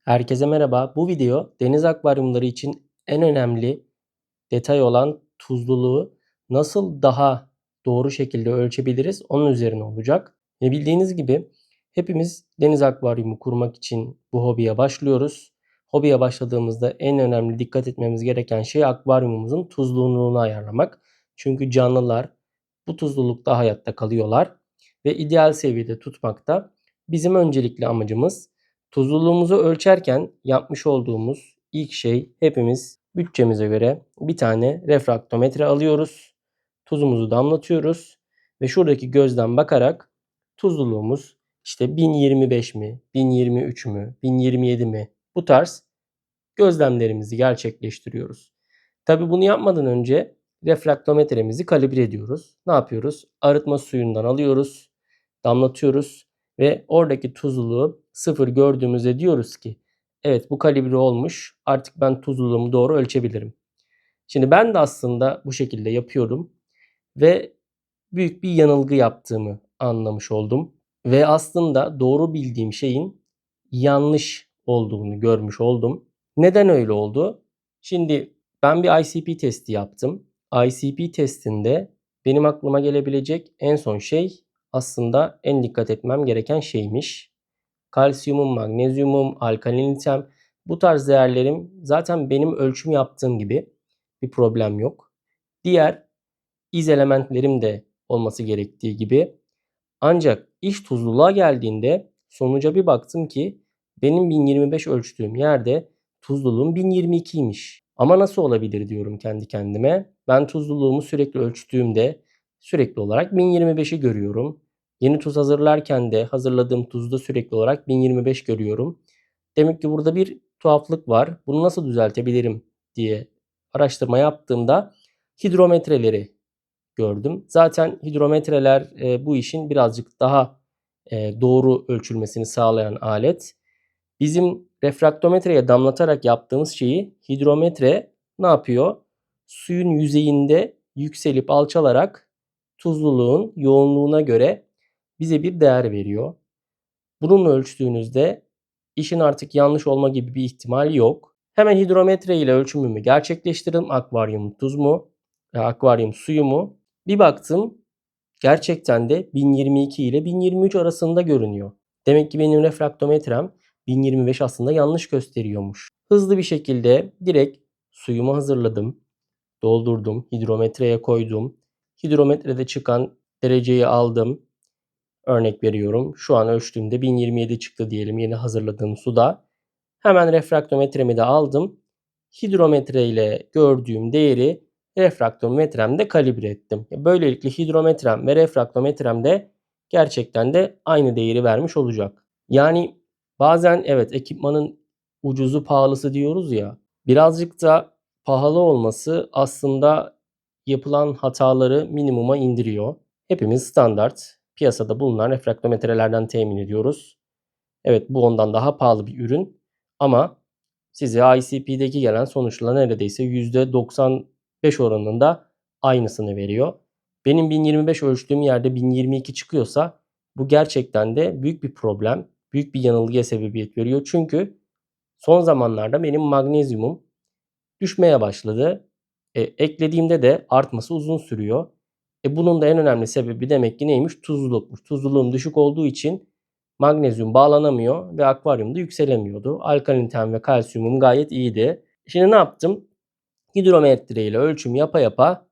Herkese merhaba. Bu video deniz akvaryumları için en önemli detay olan tuzluluğu nasıl daha doğru şekilde ölçebiliriz onun üzerine olacak. Bildiğiniz gibi hepimiz deniz akvaryumu kurmak için bu hobiye başlıyoruz. Hobiye başladığımızda en önemli dikkat etmemiz gereken şey akvaryumumuzun tuzluluğunu ayarlamak. Çünkü canlılar bu tuzlulukta hayatta kalıyorlar ve ideal seviyede tutmak da bizim öncelikli amacımız. Tuzluluğumuzu ölçerken yapmış olduğumuz ilk şey hepimiz bütçemize göre bir tane refraktometre alıyoruz. Tuzumuzu damlatıyoruz ve şuradaki gözden bakarak tuzluluğumuz işte 1025 mi, 1023 mü, 1027 mi bu tarz gözlemlerimizi gerçekleştiriyoruz. Tabi bunu yapmadan önce refraktometremizi kalibre ediyoruz. Ne yapıyoruz? Arıtma suyundan alıyoruz, damlatıyoruz ve oradaki tuzluluğu sıfır gördüğümüzde diyoruz ki evet bu kalibre olmuş, artık ben tuzluluğumu doğru ölçebilirim. Şimdi ben de aslında bu şekilde yapıyorum ve büyük bir yanılgı yaptığımı anlamış oldum. Ve aslında doğru bildiğim şeyin yanlış olduğunu görmüş oldum. Neden öyle oldu? Şimdi ben bir ICP testi yaptım. ICP testinde benim aklıma gelebilecek en son şey aslında en dikkat etmem gereken şeymiş. Kalsiyumum, magnezyumum, alkalinitem bu tarz değerlerim zaten benim ölçüm yaptığım gibi bir problem yok. Diğer iz elementlerim de olması gerektiği gibi. Ancak iş tuzluluğa geldiğinde sonuca bir baktım ki benim 1025 ölçtüğüm yerde tuzluluğum 1022'ymiş. Ama nasıl olabilir diyorum kendi kendime. Ben tuzluluğumu sürekli ölçtüğümde sürekli olarak 1025'i görüyorum. Yeni tuz hazırlarken de hazırladığım tuzda sürekli olarak 1025 görüyorum. Demek ki burada bir tuhaflık var. Bunu nasıl düzeltebilirim diye araştırma yaptığımda hidrometreleri gördüm. Zaten hidrometreler bu işin birazcık daha doğru ölçülmesini sağlayan alet. Bizim refraktometreye damlatarak yaptığımız şeyi hidrometre ne yapıyor? Suyun yüzeyinde yükselip alçalarak tuzluluğun yoğunluğuna göre bize bir değer veriyor. Bununla ölçtüğünüzde işin artık yanlış olma gibi bir ihtimal yok. Hemen hidrometre ile ölçümümü gerçekleştirdim. Akvaryum tuz mu? Akvaryum suyu mu? Bir baktım gerçekten de 1022 ile 1023 arasında görünüyor. Demek ki benim refraktometrem 1025 aslında yanlış gösteriyormuş. Hızlı bir şekilde direkt suyumu hazırladım. Doldurdum. Hidrometreye koydum. Hidrometrede çıkan dereceyi aldım. Örnek veriyorum. Şu an ölçtüğümde 1027 çıktı diyelim yeni hazırladığım suda. Hemen refraktometremi de aldım. Hidrometre ile gördüğüm değeri refraktometremde kalibre ettim. Böylelikle hidrometrem ve refraktometrem de gerçekten de aynı değeri vermiş olacak. Yani bazen evet ekipmanın ucuzu pahalısı diyoruz ya. Birazcık da pahalı olması aslında yapılan hataları minimuma indiriyor. Hepimiz standart piyasada bulunan refraktometrelerden temin ediyoruz. Evet bu ondan daha pahalı bir ürün ama size ICP'deki gelen sonuçla neredeyse %95 oranında aynısını veriyor. Benim 1025 ölçtüğüm yerde 1022 çıkıyorsa bu gerçekten de büyük bir problem, büyük bir yanılgıya sebebiyet veriyor. Çünkü son zamanlarda benim magnezyumum düşmeye başladı. Eklediğimde de artması uzun sürüyor. Bunun da en önemli sebebi demek ki neymiş? Tuzlulukmuş. Tuzluluğum düşük olduğu için magnezyum bağlanamıyor ve akvaryumda yükselemiyordu. Alkalinitem ve kalsiyumum gayet iyiydi. Şimdi ne yaptım? Hidrometre ile ölçüm yapa yapa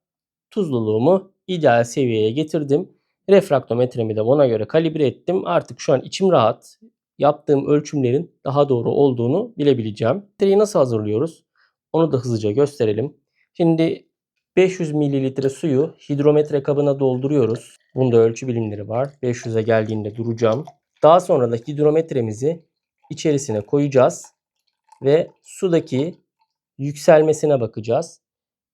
tuzluluğumu ideal seviyeye getirdim. Refraktometremi de ona göre kalibre ettim. Artık şu an içim rahat. Yaptığım ölçümlerin daha doğru olduğunu bilebileceğim. Metreyi nasıl hazırlıyoruz? Onu da hızlıca gösterelim. Şimdi 500 mililitre suyu hidrometre kabına dolduruyoruz. Bunda ölçü birimleri var. 500'e geldiğinde duracağım. Daha sonra da hidrometremizi içerisine koyacağız ve sudaki yükselmesine bakacağız.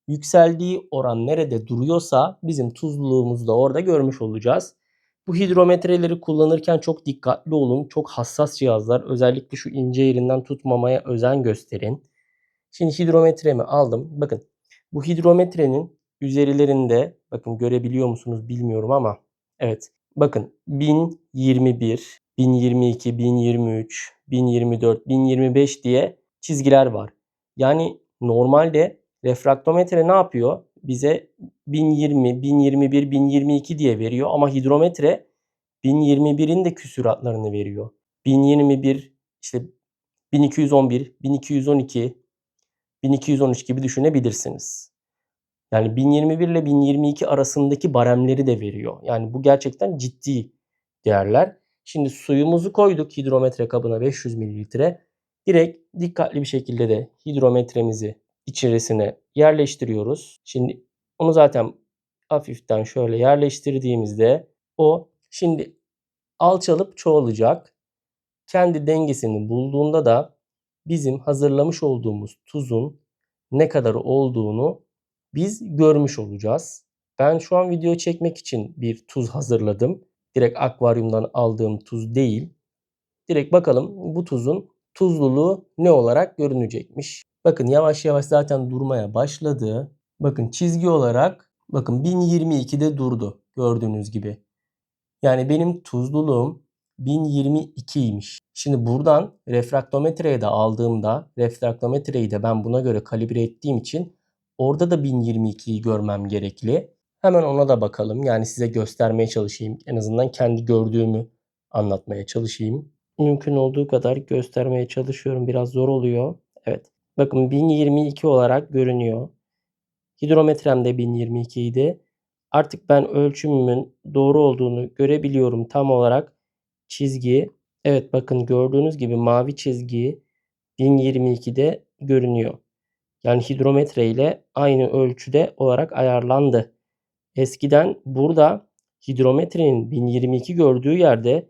Yükseldiği oran nerede duruyorsa bizim tuzluluğumuzu da orada görmüş olacağız. Bu hidrometreleri kullanırken çok dikkatli olun. Çok hassas cihazlar. Özellikle şu ince yerinden tutmamaya özen gösterin. Şimdi hidrometremi aldım. Bakın bu hidrometrenin üzerlerinde bakın görebiliyor musunuz bilmiyorum ama evet bakın 1021, 1022, 1023, 1024, 1025 diye çizgiler var. Yani normalde refraktometre ne yapıyor? Bize 1020, 1021, 1022 diye veriyor ama hidrometre 1021'in de küsuratlarını veriyor. 1021, işte 1211, 1212, 1213 gibi düşünebilirsiniz. Yani 1021 ile 1022 arasındaki baremleri de veriyor. Yani bu gerçekten ciddi değerler. Şimdi suyumuzu koyduk hidrometre kabına 500 mililitre. Direkt dikkatli bir şekilde de hidrometremizi içerisine yerleştiriyoruz. Şimdi onu zaten hafiften şöyle yerleştirdiğimizde o şimdi alçalıp çoğalacak. Kendi dengesini bulduğunda da bizim hazırlamış olduğumuz tuzun ne kadar olduğunu biz görmüş olacağız. Ben şu an video çekmek için bir tuz hazırladım. Direkt akvaryumdan aldığım tuz değil. Direkt bakalım bu tuzun tuzluluğu ne olarak görünecekmiş. Bakın yavaş yavaş zaten durmaya başladı. Bakın çizgi olarak bakın 1022'de durdu gördüğünüz gibi. Yani benim tuzluluğum 1022'ymiş. Şimdi buradan refraktometreye de aldığımda refraktometreyi de ben buna göre kalibre ettiğim için orada da 1022'yi görmem gerekli. Hemen ona da bakalım. Yani size göstermeye çalışayım. En azından kendi gördüğümü anlatmaya çalışayım. Mümkün olduğu kadar göstermeye çalışıyorum. Biraz zor oluyor. Evet. Bakın 1022 olarak görünüyor. Hidrometrem de 1022 idi. Artık ben ölçümümün doğru olduğunu görebiliyorum tam olarak. Çizgi, evet bakın gördüğünüz gibi mavi çizgi 1022'de görünüyor. Yani hidrometre ile aynı ölçüde olarak ayarlandı. Eskiden burada hidrometrenin 1022 gördüğü yerde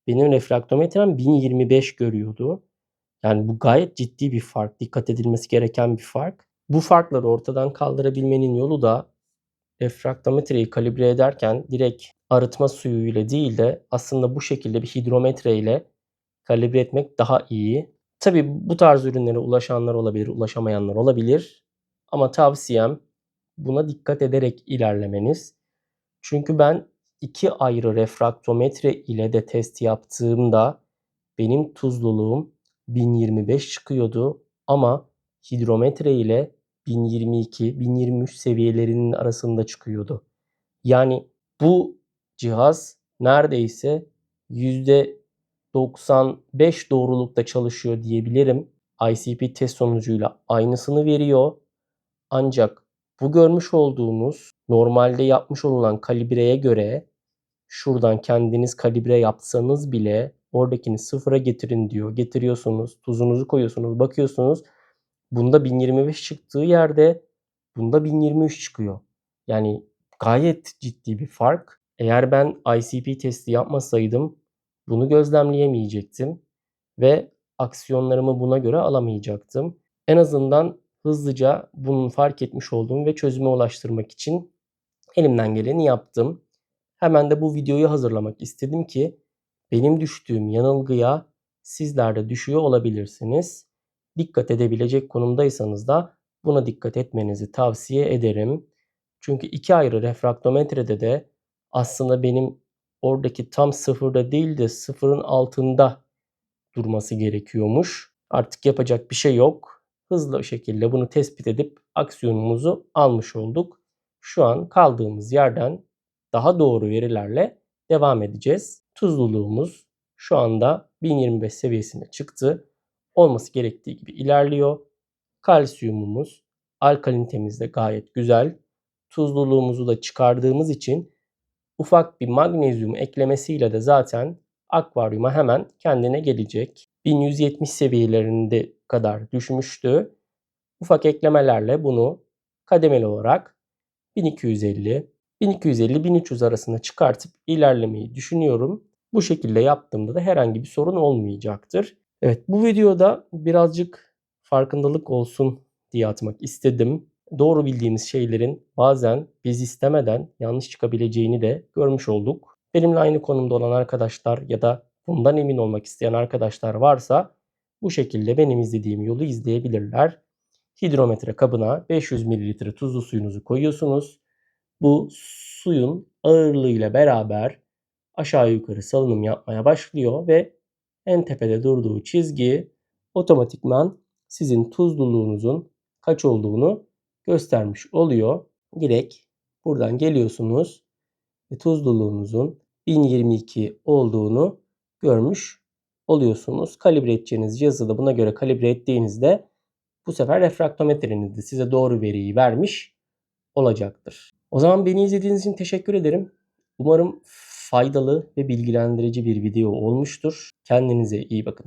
benim refraktometrem 1025 görüyordu. Yani bu gayet ciddi bir fark. Dikkat edilmesi gereken bir fark. Bu farkları ortadan kaldırabilmenin yolu da refraktometreyi kalibre ederken direkt arıtma suyu ile değil de aslında bu şekilde bir hidrometre ile kalibre etmek daha iyi. Tabii bu tarz ürünlere ulaşanlar olabilir, ulaşamayanlar olabilir. Ama tavsiyem buna dikkat ederek ilerlemeniz. Çünkü ben 2 ayrı refraktometre ile de test yaptığımda benim tuzluluğum 1025 çıkıyordu ama hidrometre ile 1022, 1023 seviyelerinin arasında çıkıyordu. Yani bu cihaz neredeyse %95 doğrulukta çalışıyor diyebilirim. ICP test sonucuyla aynısını veriyor. Ancak bu görmüş olduğunuz normalde yapmış olunan kalibreye göre şuradan kendiniz kalibre yapsanız bile oradakini sıfıra getirin diyor. Getiriyorsunuz, tuzunuzu koyuyorsunuz, bakıyorsunuz. Bunda 1025 çıktığı yerde bunda 1023 çıkıyor. Yani gayet ciddi bir fark. Eğer ben ICP testi yapmasaydım bunu gözlemleyemeyecektim ve aksiyonlarımı buna göre alamayacaktım. En azından hızlıca bunu fark etmiş oldum ve çözüme ulaştırmak için elimden geleni yaptım. Hemen de bu videoyu hazırlamak istedim ki benim düştüğüm yanılgıya sizler de düşüyor olabilirsiniz. Dikkat edebilecek konumdaysanız da buna dikkat etmenizi tavsiye ederim. Çünkü iki ayrı refraktometrede de aslında benim oradaki tam sıfırda değil de sıfırın altında durması gerekiyormuş. Artık yapacak bir şey yok. Hızlı şekilde bunu tespit edip aksiyonumuzu almış olduk. Şu an kaldığımız yerden daha doğru verilerle devam edeceğiz. Tuzluluğumuz şu anda 1025 seviyesine çıktı. Olması gerektiği gibi ilerliyor. Kalsiyumumuz, alkalinitemiz de gayet güzel. Tuzluluğumuzu da çıkardığımız için ufak bir magnezyum eklemesiyle de zaten akvaryuma hemen kendine gelecek. 1170 seviyelerinde kadar düşmüştü. Ufak eklemelerle bunu kademeli olarak 1250, 1250-1300 arasında çıkartıp ilerlemeyi düşünüyorum. Bu şekilde yaptığımda da herhangi bir sorun olmayacaktır. Evet, bu videoda birazcık farkındalık olsun diye atmak istedim. Doğru bildiğimiz şeylerin bazen biz istemeden yanlış çıkabileceğini de görmüş olduk. Benimle aynı konumda olan arkadaşlar ya da bundan emin olmak isteyen arkadaşlar varsa bu şekilde benim izlediğim yolu izleyebilirler. Hidrometre kabına 500 mililitre tuzlu suyunuzu koyuyorsunuz. Bu suyun ağırlığıyla beraber aşağı yukarı salınım yapmaya başlıyor ve en tepede durduğu çizgi otomatikman sizin tuzluluğunuzun kaç olduğunu göstermiş oluyor. Direkt buradan geliyorsunuz ve tuzluluğunuzun 1022 olduğunu görmüş oluyorsunuz. Kalibre edeceğiniz cihazı da buna göre kalibre ettiğinizde bu sefer refraktometreniz de size doğru veriyi vermiş olacaktır. O zaman beni izlediğiniz için teşekkür ederim. Umarım faydalı ve bilgilendirici bir video olmuştur. Kendinize iyi bakın.